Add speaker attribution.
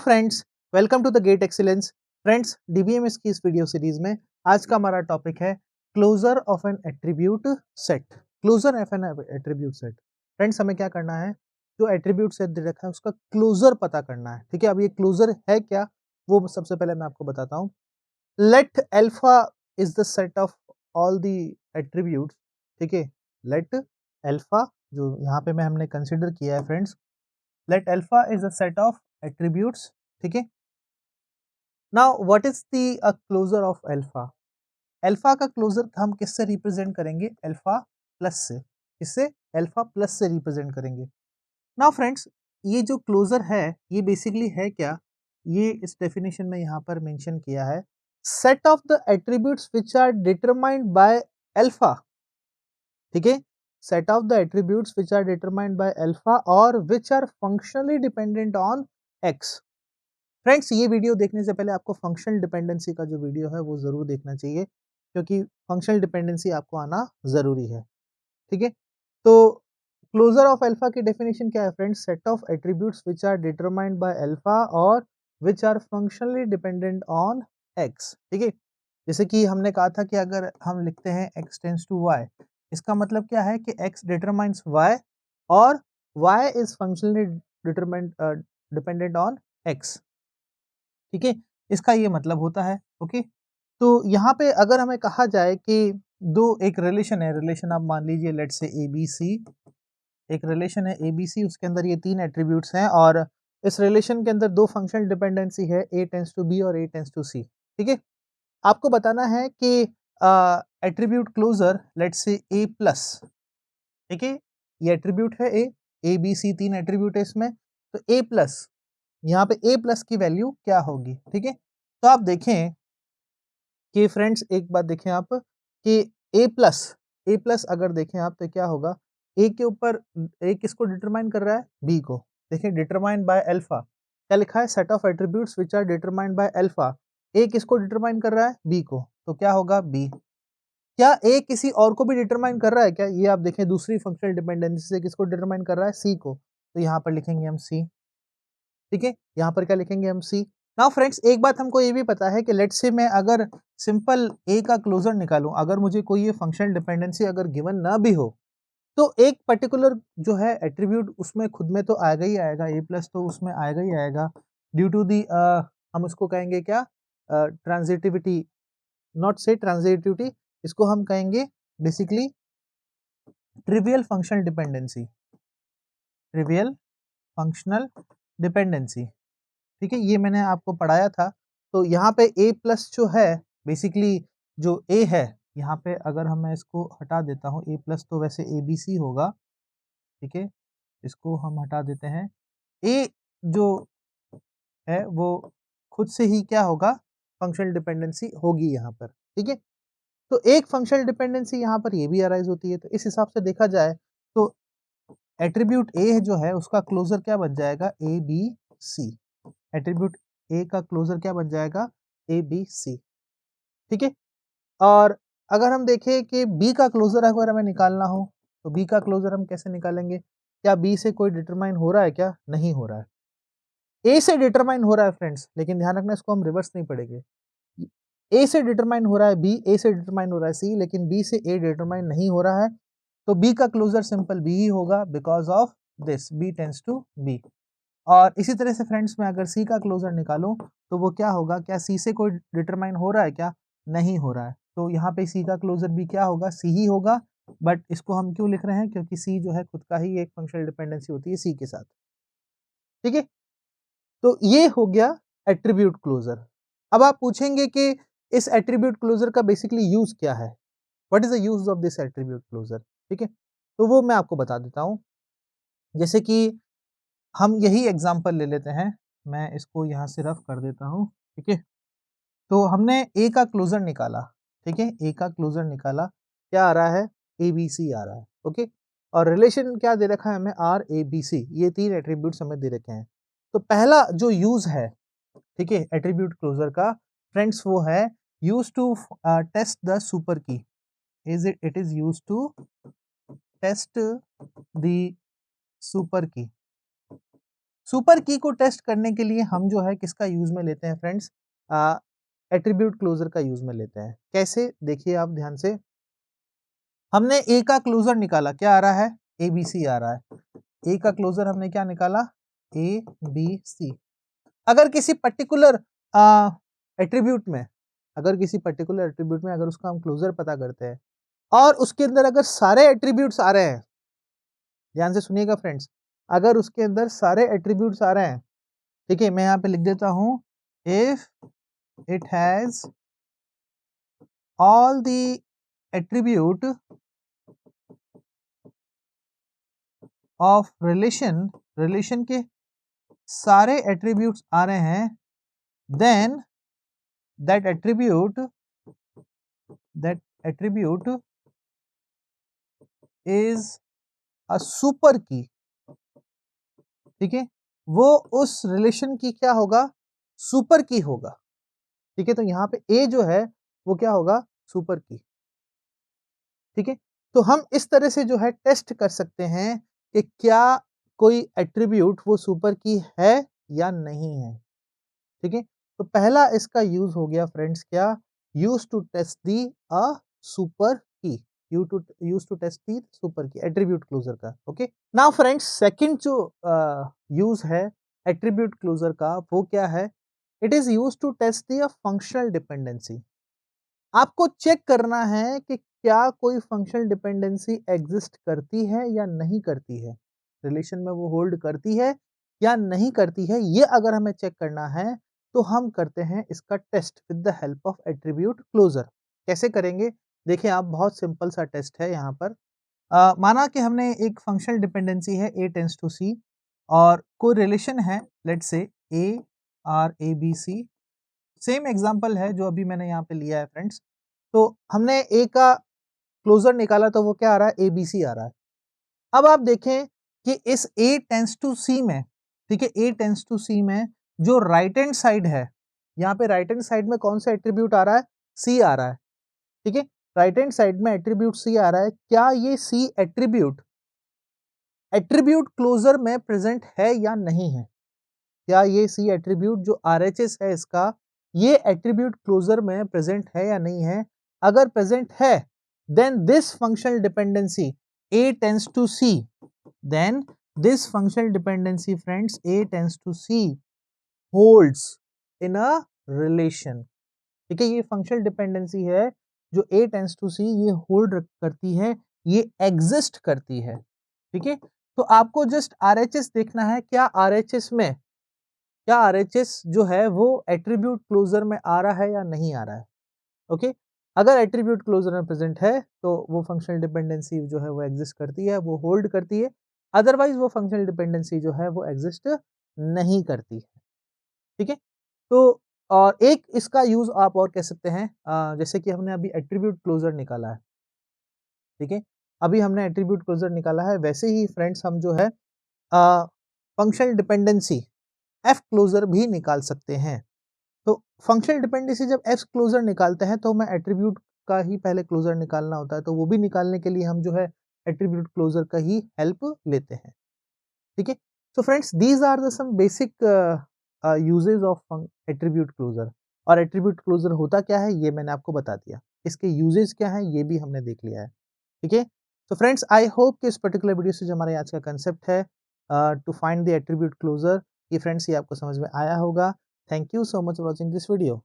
Speaker 1: Friends, welcome to the gate excellence. Friends, DBMS की इस video series में आज का हमारा टॉपिक है closure of an attribute set. Closure of an attribute set. Friends, हमें क्या करना है, जो एट्रीब्यूट सेट दे रखा है उसका क्लोजर पता करना है। ठीक है, अब ये क्लोजर है क्या, वो सबसे पहले मैं आपको बताता हूँ। Late alpha is the set of all the attributes. ठीक है, लेट अल्फा जो यहाँ पे मैं हमने कंसिडर किया है friends, let alpha is a set of attributes. ठीक है, now what is the closure of alpha. Alpha का क्लोजर हम किससे रिप्रेजेंट करेंगे, अल्फा प्लस से। किससे, अल्फा प्लस से रिप्रेजेंट करेंगे। नाउ फ्रेंड्स, ये जो क्लोजर है ये बेसिकली है क्या, ये इस डेफिनेशन में यहाँ पर मेंशन किया है, set of the attributes which are determined by alpha. ठीक है, set of the attributes which are determined by alpha और which are functionally dependent on X. Friends, ये वीडियो देखने से पहले आपको फंक्शनल डिपेंडेंसी का जो वीडियो है वो ज़रूर देखना चाहिए, क्योंकि फंक्शनल डिपेंडेंसी आपको आना ज़रूरी है। ठीक है, तो क्लोजर ऑफ अल्फा की डेफिनेशन क्या है friends, set of attributes which are determined by alpha और which are functionally dependent on X. ठीक है, जैसे कि हमने कहा था कि अगर हम लिखते हैं x टेंड्स टू y, इसका मतलब क्या है कि x डिटरमाइंस y और y is functionally determined dependent on x। ठीक है, इसका ये मतलब होता है। ओके, तो यहाँ पे अगर हमें कहा जाए कि दो एक रिलेशन है, रिलेशन आप मान लीजिए लेट से ए बी सी, एक रिलेशन है ए बी सी, उसके अंदर ये तीन एट्रीब्यूट्स हैं और इस रिलेशन के अंदर दो फंक्शनल डिपेंडेंसी है, ए टेंस टू बी और ए टेंस टू सी। ठीक है, आपको बताना है कि एट्रीब्यूट क्लोजर लेट से ए प्लस। ठीक है, ये एट्रीब्यूट है ए बी सी, तीन एट्रीब्यूट है इसमें, तो ए प्लस, यहाँ पे ए प्लस की वैल्यू क्या होगी। ठीक है, तो आप देखें कि फ्रेंड्स एक बात देखें आप कि ए प्लस अगर देखें आप तो क्या होगा, ए के ऊपर ए किसको डिटरमाइन कर रहा है, बी को। देखिए, डिटरमाइंड बाय अल्फा, क्या लिखा है, set of attributes which are determined by alpha. ए किसको डिटरमाइन कर रहा है, बी को, तो क्या होगा बी। क्या ए किसी और को भी डिटरमाइन कर रहा है क्या, ये आप देखें दूसरी फंक्शनल डिपेंडेंसी से किसको डिटरमाइन कर रहा है, सी को, तो यहाँ पर लिखेंगे हम सी। ठीक है, यहाँ पर क्या लिखेंगे हम सी। नाउ फ्रेंड्स, एक बात हमको ये भी पता है कि लेट से मैं अगर सिंपल ए का क्लोजर निकालूं, अगर मुझे कोई ये फंक्शनल डिपेंडेंसी अगर गिवन ना भी हो, तो एक पर्टिकुलर जो है एट्रीब्यूट उसमें खुद में तो आएगा ही आएगा, ए प्लस तो उसमें आएगा ही आएगा, ड्यू टू दी हम उसको कहेंगे क्या, ट्रांजिटिविटी, नॉट से ट्रांजिटिविटी, इसको हम कहेंगे basically trivial functional dependency, trivial functional dependency. ठीक है, ये मैंने आपको पढ़ाया था। तो यहाँ पे a प्लस जो है बेसिकली जो a है, यहाँ पे अगर हम मैं इसको हटा देता हूँ, a प्लस तो वैसे ए बी सी होगा। ठीक है, इसको हम हटा देते हैं, a जो है वो खुद से ही क्या होगा, फंक्शनल डिपेंडेंसी होगी यहाँ पर। ठीक है, तो एक फंक्शनल डिपेंडेंसी यहाँ पर ये भी अराइज होती है, तो इस हिसाब से देखा जाए तो एट्रीब्यूट a जो है उसका क्लोजर क्या बन जाएगा, ए बी सी। एट्रीब्यूट ए का क्लोजर क्या बन जाएगा, ए बी सी। ठीक है, और अगर हम देखें कि बी का क्लोजर अगर हमें निकालना हो, तो बी का क्लोजर हम कैसे निकालेंगे, क्या बी से कोई डिटरमाइन हो रहा है, क्या नहीं हो रहा है, ए से डिटरमाइन हो रहा है फ्रेंड्स, लेकिन ध्यान रखना इसको हम रिवर्स नहीं पढ़ेंगे। ए से डिटरमाइन हो रहा है बी, ए से डिटरमाइन हो रहा है सी, लेकिन बी से ए डिटरमाइन नहीं हो रहा है, तो बी का क्लोजर सिंपल बी ही होगा, because of this B tends to B. और इसी तरह से फ्रेंड्स मैं अगर सी का क्लोजर निकालूं, तो वो क्या होगा, क्या सी से कोई डिटरमाइन हो रहा है, क्या नहीं हो रहा है, तो यहाँ पे सी का क्लोजर भी क्या होगा, सी ही होगा। बट इसको हम क्यों लिख रहे हैं, क्योंकि सी जो है खुद का ही एक फंक्शनल डिपेंडेंसी होती है सी के साथ। ठीक है, तो ये हो गया एट्रीब्यूट क्लोजर। अब आप पूछेंगे कि इस एट्रीब्यूट क्लोजर का बेसिकली यूज क्या है, what is the use of this attribute closure. ठीक है, तो वो मैं आपको बता देता हूँ। जैसे कि हम यही एग्जांपल ले लेते हैं, मैं इसको यहाँ से रफ कर देता हूँ। ठीक है, तो हमने ए का क्लोजर निकाला। ठीक है, ए का क्लोजर निकाला, क्या आ रहा है, ए बी सी आ रहा है। ओके, और रिलेशन क्या दे रखा है हमें, आर ए बी सी, ये तीन एट्रीब्यूट्स हमें दे रखे हैं। तो पहला जो यूज है, ठीक है, एट्रीब्यूट क्लोजर का फ्रेंड्स, वो है use to test the super key, it is use to test the super key. Super key को टेस्ट करने के लिए हम जो है किसका यूज में लेते हैं फ्रेंड्स, एट्रीब्यूट क्लोजर का यूज में लेते हैं। कैसे, देखिए आप ध्यान से, हमने ए का क्लोजर निकाला, क्या आ रहा है, ए बी सी आ रहा है। ए का क्लोजर हमने क्या निकाला, ए बी सी। अगर किसी पर्टिकुलर एट्रीब्यूट में, अगर उसका हम क्लोजर पता करते हैं और उसके अंदर अगर सारे एट्रीब्यूट्स आ रहे हैं, ध्यान से सुनिएगा फ्रेंड्स, अगर उसके अंदर सारे एट्रीब्यूट्स आ रहे हैं, ठीक है, मैं यहाँ पे लिख देता हूं, if it has all the attribute of relation, relation के सारे एट्रीब्यूट्स आ रहे हैं, then that attribute is a super key, ठीक है, वो उस रिलेशन की क्या होगा, सुपर की होगा। ठीक है, तो यहाँ पे ए जो है वो क्या होगा, सुपर की। ठीक है, तो हम इस तरह से जो है टेस्ट कर सकते हैं कि क्या कोई एट्रीब्यूट वो सुपर की है या नहीं है। ठीक है, तो पहला इसका यूज हो गया फ्रेंड्स क्या, use to test the a super key, use to test the super key, attribute closure का। ओके, नाउ फ्रेंड्स सेकंड जो यूज है एट्रीब्यूट क्लोजर का, वो क्या है, it is use to test the a functional dependency. आपको check करना है कि क्या कोई फंक्शनल डिपेंडेंसी एग्जिस्ट करती है या नहीं करती है, रिलेशन में वो होल्ड करती है या नहीं करती है। ये अगर हमें चेक करना है तो हम करते हैं इसका test with the help of attribute closure. कैसे करेंगे, देखिए आप, बहुत सिंपल सा टेस्ट है यहाँ पर। माना कि हमने एक फंक्शनल डिपेंडेंसी है a टेंड्स टू c और कोई रिलेशन है, let's say a R A B C, same example है जो अभी मैंने यहाँ पे लिया है फ्रेंड्स। तो हमने ए का क्लोजर निकाला तो वो क्या आ रहा है, ए बी सी आ रहा है। अब आप देखें कि इस ए टेंस टू सी में, ठीक है, ए टेंस टू सी में जो राइट हैंड साइड है, यहाँ पे राइट हैंड साइड में कौन सा एट्रीब्यूट आ रहा है, सी आ रहा है। ठीक है, राइट हैंड साइड में एट्रीब्यूट सी आ रहा है, क्या ये सी एट्रीब्यूट एट्रीब्यूट क्लोजर में प्रेजेंट है या नहीं है। क्या ये सी एट्रीब्यूट जो RHS है इसका, ये एट्रीब्यूट क्लोजर में प्रेजेंट है या नहीं है। अगर प्रेजेंट है then this functional dependency A tends to C, then this functional dependency friends A tends to C holds in a relation. ठीक है, ये फंक्शनल डिपेंडेंसी है जो A टेंड्स टू C ये होल्ड करती है, ये एग्जिस्ट करती है। ठीक है, तो आपको जस्ट RHS देखना है, क्या RHS में, क्या RHS जो है वो एट्रीब्यूट क्लोजर में आ रहा है या नहीं आ रहा है। ओके, अगर एट्रीब्यूट क्लोजर में प्रेजेंट है तो वो फंक्शनल डिपेंडेंसी जो है वो एग्जिस्ट करती है, वो होल्ड करती है, अदरवाइज वो फंक्शनल डिपेंडेंसी जो है वो एग्जिस्ट नहीं करती है। ठीक है, तो और एक इसका यूज आप और कह सकते हैं, जैसे कि हमने अभी एट्रीब्यूट क्लोजर निकाला है, ठीक है, अभी हमने एट्रीब्यूट क्लोजर निकाला है, वैसे ही फ्रेंड्स हम जो है फंक्शनल डिपेंडेंसी एफ क्लोजर भी निकाल सकते हैं। तो फंक्शनल डिपेंडेंसी जब एफ क्लोजर निकालते हैं तो हमें एट्रीब्यूट का ही पहले क्लोजर निकालना होता है, तो वो भी निकालने के लिए हम जो है एट्रीब्यूट क्लोजर का ही हेल्प लेते हैं। ठीक है, so friends these are the some basic uses of attribute closure. और एट्रीब्यूट क्लोजर होता क्या है ये मैंने आपको बता दिया, इसके यूजेस क्या है ये भी हमने देख लिया है। ठीक है, तो फ्रेंड्स आई होप कि इस पर्टिकुलर वीडियो से जो हमारे आज का कंसेप्ट है to find the attribute closure, ये फ्रेंड्स ये आपको समझ में आया होगा। Thank you so much for watching this video.